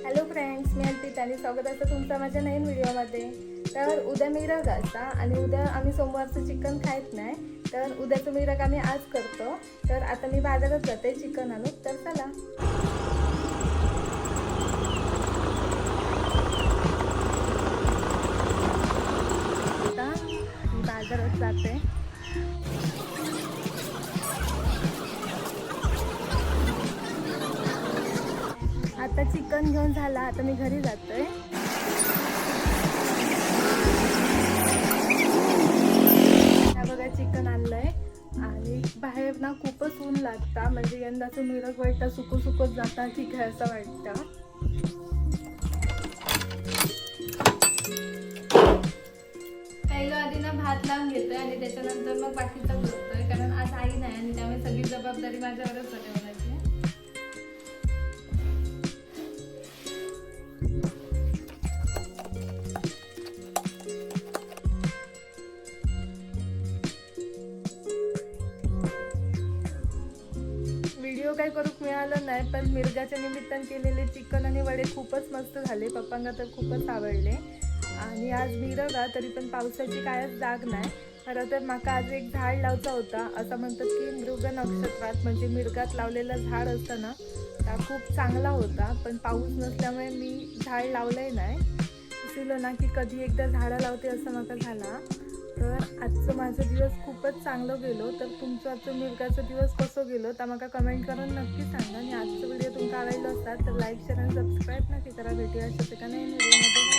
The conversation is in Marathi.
हॅलो फ्रेंड्स, मी अर्पिता आणि स्वागत असतं तुमचं माझ्या नवीन व्हिडिओमध्ये. तर उद्या मिरग असता आणि उद्या आम्ही सोमवारचं चिकन खात नाही, तर उद्याचं मिरग आम्ही आज करतो. तर आता मी बाजारात जाते चिकन आणू, तर चला. आता मी बाजारात जाते. आता चिकन घेऊन झाला, आता मी घरी जातोय. बघा चिकन आणलंय आणि बाहेर ना खूपच ऊन लागता, म्हणजे यंदाचं मिरग वाटतं सुकत जाता की काय असं वाटतं. पहिलं आधी ना भात लावून घेतोय आणि त्याच्यानंतर मग बाकीचं करतोय, कारण आज आई नाही आणि त्यामुळे सगळी जबाबदारी माझ्यावरच बनवायची. व्हिडिओ काही करूक मिळालं नाही, पण मिरगाच्या निमित्तानं केलेले चिकन आणि वडे खूपच मस्त झाले. पप्पांना तर खूपच आवडले. आणि आज मिरगा तरी पण पावसाची कायच जाग नाही. खरं तर माका आज एक झाड लावचा होता. असं म्हणतात की मृग नक्षत्रात म्हणजे मिरगात लावलेलं झाड असतं ना, त्या खूप चांगला होता, पण पाऊस नसल्यामुळे मी झाड लावलंय नाही. दिसलं ना की कधी एकदा झाडं लावते असं माका झाला. तर आजचं माझं दिवस खूपच चांगलं गेलो. तर तुमचं आजचं मिरगाचं दिवस कसं गेलो तर मला कमेंट करून नक्की सांगा. आणि आजचं व्हिडिओ तुमचा आवडला असतात तर लाईक शेअर आणि सबस्क्राईब नक्की करा. भेटूया अशाच एका नवीन व्हिडिओमध्ये.